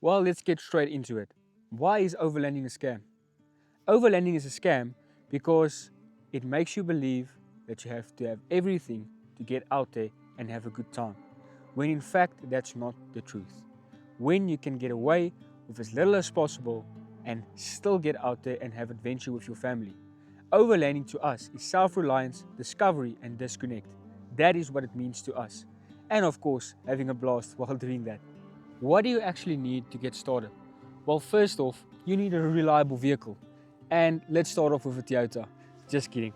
Well, let's get straight into it. Why is overlanding a scam? Overlanding is a scam because it makes you believe that you have to have everything to get out there and have a good time, when in fact that's not the truth. When you can get away with as little as possible and still get out there and have adventure with your family. Overlanding to us is self-reliance, discovery and disconnect. That is what it means to us. And of course, having a blast while doing that. What do you actually need to get started? Well, first off, you need a reliable vehicle. And let's start off with a Toyota. Just kidding.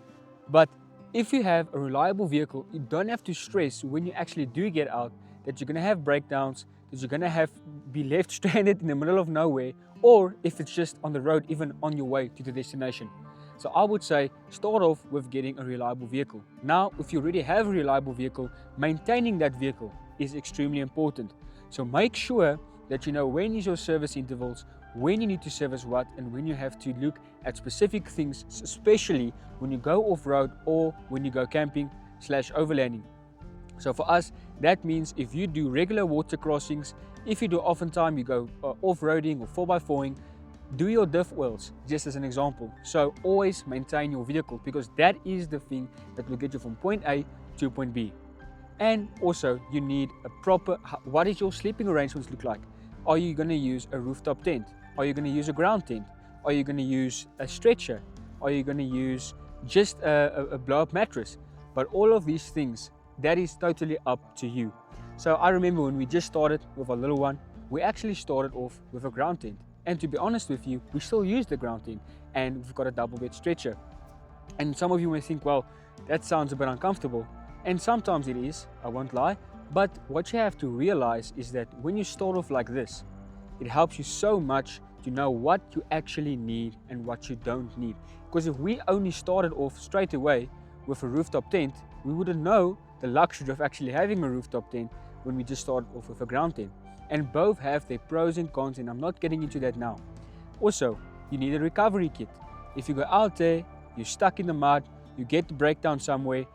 But if you have a reliable vehicle, you don't have to stress when you actually do get out that you're going to have breakdowns, that you're going to be left stranded in the middle of nowhere, or if it's just on the road, even on your way to the destination. So I would say start off with getting a reliable vehicle. Now, if you already have a reliable vehicle, maintaining that vehicle is extremely important. So make sure that you know when is your service intervals, when you need to service what, and when you have to look at specific things, especially when you go off-road or when you go camping / overlanding. So for us, that means if you do regular water crossings, if you do oftentimes you go off-roading or 4x4ing, do your diff oils, just as an example. So always maintain your vehicle, because that is the thing that will get you from point A to point B. And also you need a proper, what is your sleeping arrangements look like? Are you going to use a rooftop tent? Are you going to use a ground tent? Are you going to use a stretcher? Are you going to use just a blow-up mattress? But all of these things, that is totally up to you. So I remember when we just started with our little one, we actually started off with a ground tent. And to be honest with you, we still use the ground tent, and we've got a double bed stretcher. And some of you may think, well, that sounds a bit uncomfortable. And sometimes it is, I won't lie. But what you have to realize is that when you start off like this, it helps you so much to know what you actually need and what you don't need. Because if we only started off straight away with a rooftop tent, we wouldn't know the luxury of actually having a rooftop tent when we just started off with a ground tent. And both have their pros and cons, and I'm not getting into that now. Also, you need a recovery kit. If you go out there, you're stuck in the mud, you get the breakdown somewhere,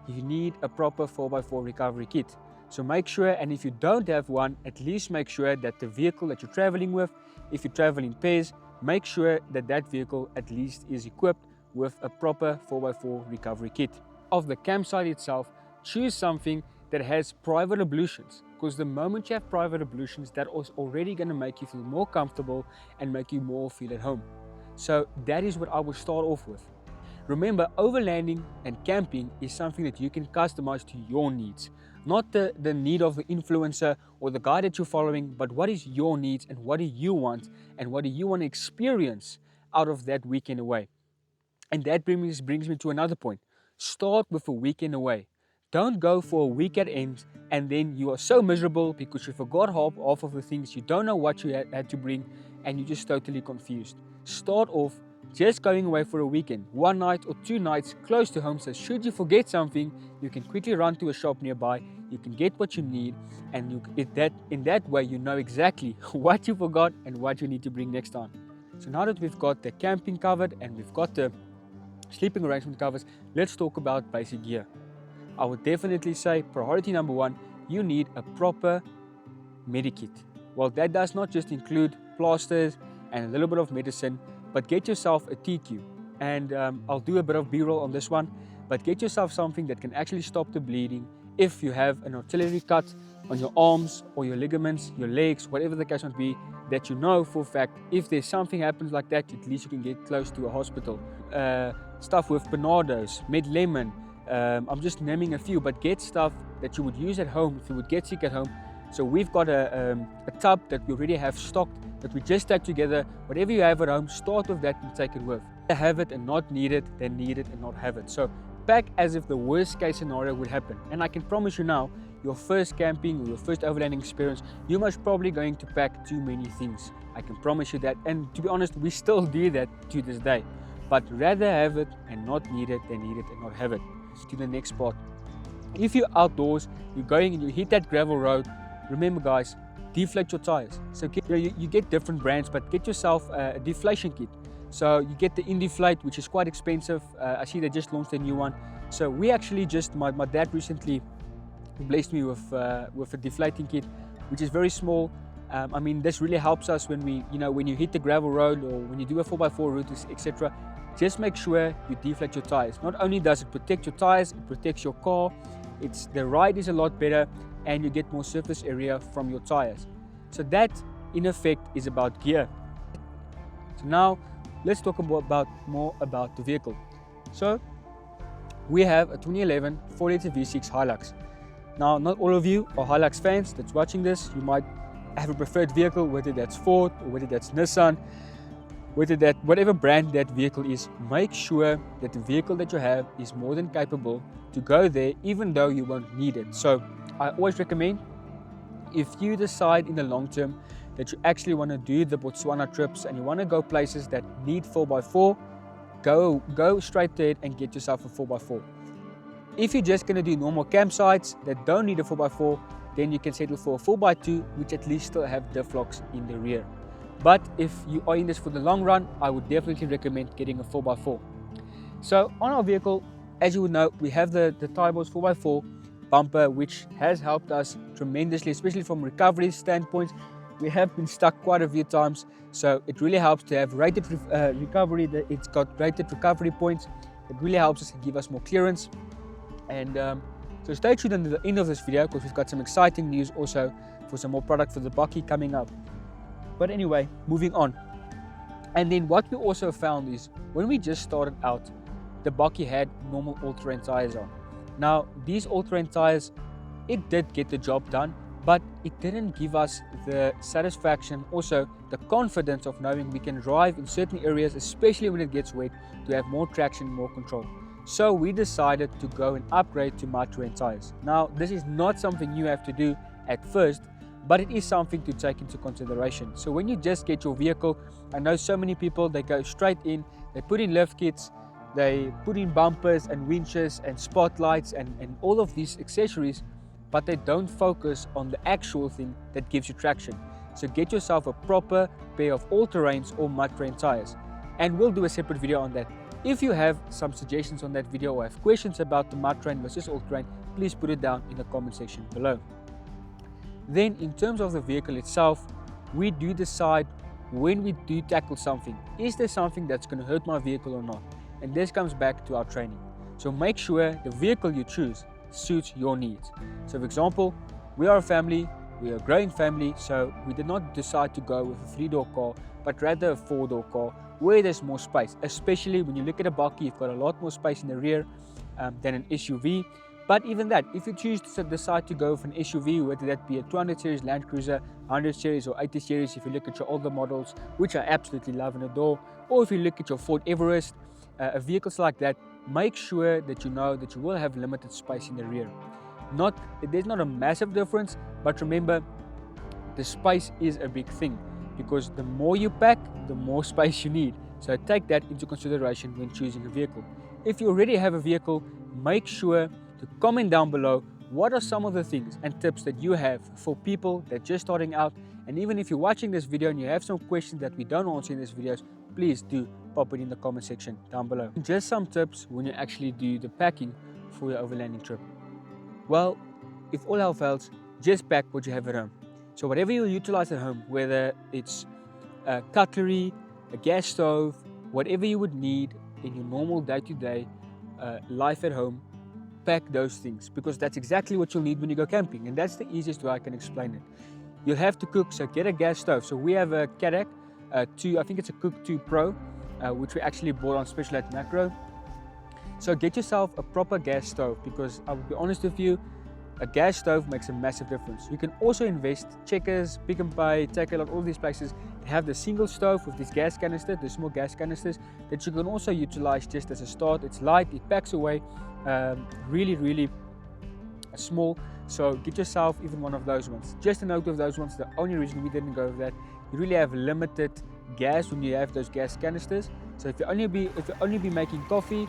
you need a proper 4x4 recovery kit. So make sure, and if you don't have one, at least make sure that the vehicle that you're traveling with, if you travel in pairs, make sure that that vehicle at least is equipped with a proper 4x4 recovery kit. Of the campsite itself, choose something that has private ablutions, because the moment you have private ablutions, that is already going to make you feel more comfortable and make you more feel at home. So that is what I will start off with. Remember, overlanding and camping is something that you can customize to your needs, not the need of the influencer or the guy that you're following, but what is your needs and what do you want and what do you want to experience out of that weekend away. And that brings me to another point. Start with a weekend away. Don't go for a week at end and then you are so miserable because you forgot half of the things, you don't know what you had to bring, and you're just totally confused. Start off just going away for a weekend, 1 night or 2 nights close to home, so should you forget something, you can quickly run to a shop nearby, you can get what you need, and in that way you know exactly what you forgot and what you need to bring next time. So now that we've got the camping covered and we've got the sleeping arrangement covers, let's talk about basic gear. I would definitely say priority number 1, you need a proper medikit. Well, that does not just include plasters and a little bit of medicine, but get yourself a TQ. And I'll do a bit of B-roll on this one, but get yourself something that can actually stop the bleeding if you have an artillery cut on your arms or your ligaments, your legs, whatever the case might be, that you know for a fact, if there's something happens like that, at least you can get close to a hospital. Stuff with Bernardo's, Med Lemon, I'm just naming a few, but get stuff that you would use at home if you would get sick at home. So we've got a tub that we already have stocked that we just take together. Whatever you have at home, start with that and take it with. Have it and not need it, then need it and not have it. So pack as if the worst case scenario would happen. And I can promise you now, your first camping or your first overlanding experience, you're most probably going to pack too many things. I can promise you that. And to be honest, we still do that to this day. But rather have it and not need it than need it and not have it. To the next part. If you're outdoors, you're going and you hit that gravel road, remember guys, deflate your tires. So you get different brands, but get yourself a deflation kit. So you get the Indeflate, which is quite expensive. I see they just launched a new one. So we actually just, my dad recently blessed me with a deflating kit, which is very small. I mean, this really helps us when when you hit the gravel road or when you do a 4x4 route, etc. Just make sure you deflate your tires. Not only does it protect your tires, it protects your car. The ride is a lot better, and you get more surface area from your tires. So that, in effect, is about gear. So now, let's talk more about the vehicle. So, we have a 2011 4-liter V6 Hilux. Now, not all of you are Hilux fans that's watching this. You might have a preferred vehicle, whether that's Ford or whether that's Nissan, whatever brand that vehicle is. Make sure that the vehicle that you have is more than capable to go there, even though you won't need it. So I always recommend, if you decide in the long term that you actually want to do the Botswana trips and you want to go places that need 4x4, go straight ahead and get yourself a 4x4. If you're just going to do normal campsites that don't need a 4x4, then you can settle for a 4x2, which at least still have diff locks in the rear. But if you are in this for the long run, I would definitely recommend getting a 4x4. So on our vehicle, as you would know, we have the Taaibos 4x4 bumper, which has helped us tremendously, especially from recovery standpoint. We have been stuck quite a few times, so it really helps to have rated recovery. It's got rated recovery points. It really helps us and give us more clearance. And so stay tuned until the end of this video, because we've got some exciting news also for some more product for the Bakkie coming up. But anyway, moving on. And then what we also found is, when we just started out, the Bakkie had normal all-terrain tires on. Now, these all-terrain tires, it did get the job done, but it didn't give us the satisfaction, also the confidence of knowing we can drive in certain areas, especially when it gets wet, to have more traction, more control. So we decided to go and upgrade to mud-terrain tires. Now, this is not something you have to do at first, but it is something to take into consideration. So when you just get your vehicle, I know so many people, they go straight in, they put in lift kits, they put in bumpers and winches and spotlights and all of these accessories, but they don't focus on the actual thing that gives you traction. So get yourself a proper pair of all-terrains or mud-terrain tires, and we'll do a separate video on that. If you have some suggestions on that video or have questions about the mud-terrain versus all-terrain, please put it down in the comment section below. Then in terms of the vehicle itself, we do decide when we do tackle something, is there something that's going to hurt my vehicle or not? And this comes back to our training. So make sure the vehicle you choose suits your needs. So for example, we are a family, we are a growing family, so we did not decide to go with a 3-door car, but rather a 4-door car where there's more space. Especially when you look at a Bakkie, you've got a lot more space in the rear than an SUV. But even that, if you choose to decide to go with an SUV, whether that be a 200 series Land Cruiser, 100 series or 80 series, if you look at your older models, which I absolutely love and adore, or if you look at your Ford Everest, vehicles like that, make sure that you know that you will have limited space in the rear. There's not a massive difference, but remember, the space is a big thing, because the more you pack, the more space you need. So take that into consideration when choosing a vehicle. If you already have a vehicle, make sure to comment down below what are some of the things and tips that you have for people that are just starting out. And even if you're watching this video and you have some questions that we don't answer in these videos, please do pop it in the comment section down below. Just some tips when you actually do the packing for your overlanding trip. Well, if all else fails, just pack what you have at home. So whatever you utilize at home, whether it's cutlery, a gas stove, whatever you would need in your normal day-to-day life at home, pack those things, because that's exactly what you'll need when you go camping, and that's the easiest way I can explain it. You'll have to cook, so get a gas stove. So we have a Kadak 2, I think it's a Cook 2 Pro, which we actually bought on special at Macro. So get yourself a proper gas stove, because I will be honest with you, a gas stove makes a massive difference. You can also invest, Checkers, Pick n Pay, Takealot, all these places have the single stove with this gas canister, the small gas canisters that you can also utilize just as a start. It's light, it packs away, really small. So get yourself even one of those ones. Just a note of those ones, the only reason we didn't go with that, you really have limited gas when you have those gas canisters. So if you only be making coffee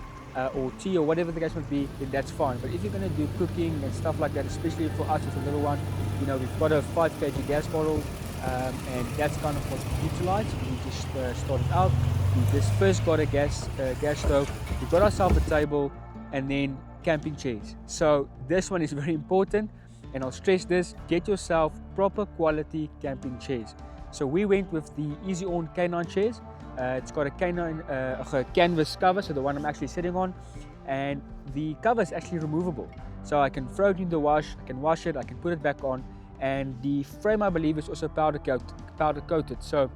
or tea or whatever the case might be, then that's fine. But if you're going to do cooking and stuff like that, especially for us with a little one, you know, we've got a 5 kg gas bottle, and that's kind of what we utilize. We just started out. We just first got a gas stove. We got ourselves a table and then camping chairs. So this one is very important, and I'll stress this, get yourself proper quality camping chairs. So we went with the Easy On K9 chairs. It's got a K9 canvas cover, so the one I'm actually sitting on, and the cover is actually removable. So I can throw it in the wash, I can wash it, I can put it back on, and the frame I believe is also powder coated, so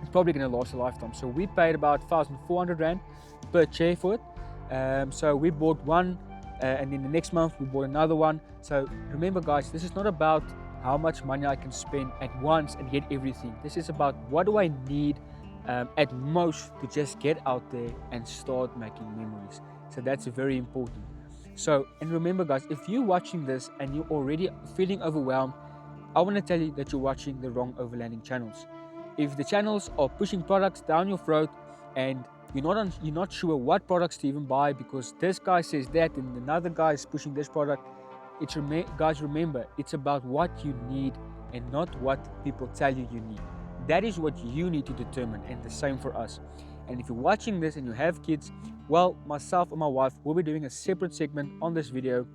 it's probably going to last a lifetime. So we paid about 1,400 Rand per chair for it. So we bought one, and then the next month we bought another one. So remember guys, this is not about how much money I can spend at once and get everything. This is about what do I need at most to just get out there and start making memories. So that's very important. So, and remember guys, if you're watching this and you're already feeling overwhelmed, I want to tell you that you're watching the wrong overlanding channels. If the channels are pushing products down your throat and you're not sure what products to even buy because this guy says that and another guy is pushing this product, guys, remember, it's about what you need and not what people tell you need. That is what you need to determine, and the same for us. And if you're watching this and you have kids, well, myself and my wife will be doing a separate segment on this video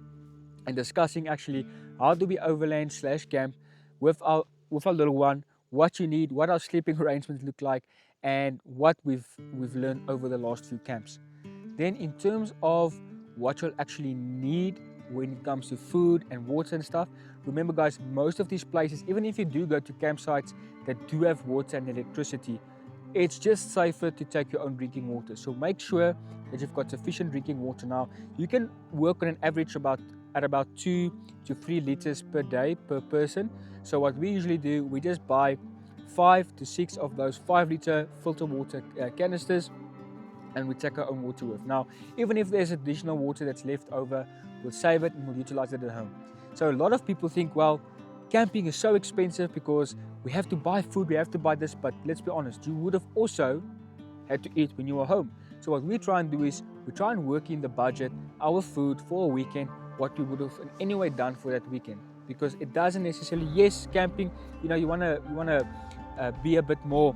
and discussing actually how do we overland / camp with our little one, what you need, what our sleeping arrangements look like, and what we've learned over the last few camps. Then in terms of what you'll actually need when it comes to food and water and stuff, remember guys, most of these places, even if you do go to campsites that do have water and electricity, it's just safer to take your own drinking water. So make sure that you've got sufficient drinking water. Now you can work on an average at about 2 to 3 liters per day per person. So what we usually do, we just buy 5 to 6 of those 5-liter filter water canisters, and we take our own water with. Now, even if there's additional water that's left over, we'll save it and we'll utilize it at home. So a lot of people think, well, camping is so expensive because we have to buy food, we have to buy this, but let's be honest, you would have also had to eat when you were home. So what we try and do is we try and work in the budget our food for a weekend, what we would have anyway done for that weekend, because it doesn't necessarily, yes, camping, you want to be a bit more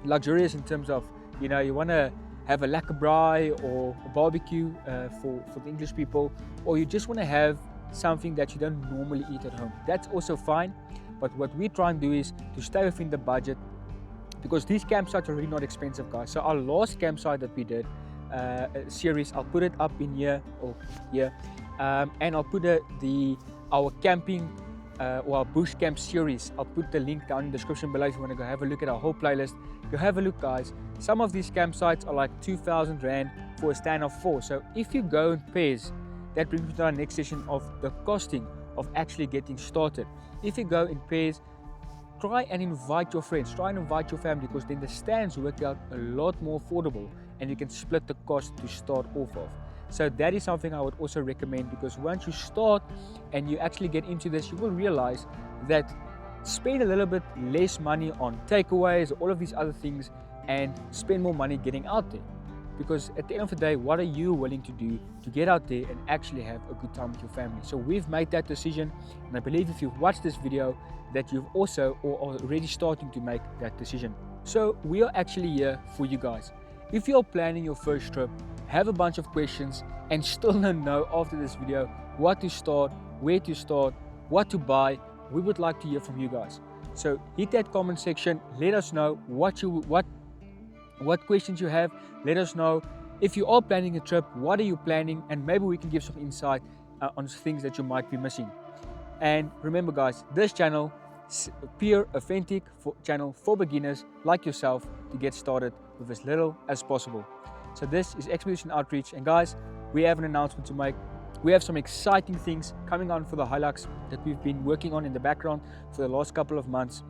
luxurious in terms of, you want to have a lekker braai or a barbecue for the English people, or you just want to have something that you don't normally eat at home. That's also fine, but what we try and do is to stay within the budget, because these campsites are really not expensive, guys. So our last campsite that we did, a series, I'll put it up in here or here, and I'll put our camping or our bush camp series, I'll put the link down in the description below if you want to go have a look at our whole playlist. Go have a look, guys. Some of these campsites are like 2,000 Rand for a stand of 4. So if you go in pairs, that brings me to our next session of the costing of actually getting started. If you go in pairs, try and invite your friends, try and invite your family, because then the stands work out a lot more affordable and you can split the cost to start off of. So that is something I would also recommend, because once you start and you actually get into this, you will realize that spend a little bit less money on takeaways, all of these other things, and spend more money getting out there. Because at the end of the day, what are you willing to do to get out there and actually have a good time with your family? So we've made that decision, and I believe if you've watched this video that you've also or already starting to make that decision. So we are actually here for you guys. If you're planning your first trip, have a bunch of questions, and still don't know after this video what to start, where to start, what to buy, we would like to hear from you guys. So hit that comment section, let us know what questions you have. Let us know if you are planning a trip, what are you planning, and maybe we can give some insight on things that you might be missing. And remember guys, this channel is a pure authentic channel for beginners like yourself to get started with as little as possible. So this is Expedition Outreach, and guys, we have an announcement to make. We have some exciting things coming on for the Hilux that we've been working on in the background for the last couple of months.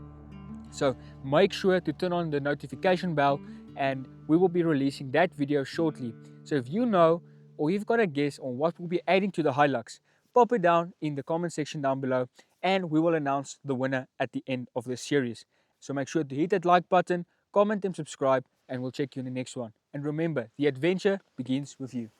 So make sure to turn on the notification bell, and we will be releasing that video shortly. So if you know or you've got a guess on what we'll be adding to the Hilux, pop it down in the comment section down below, and we will announce the winner at the end of this series. So make sure to hit that like button, comment and subscribe, and we'll check you in the next one. And remember, the adventure begins with you.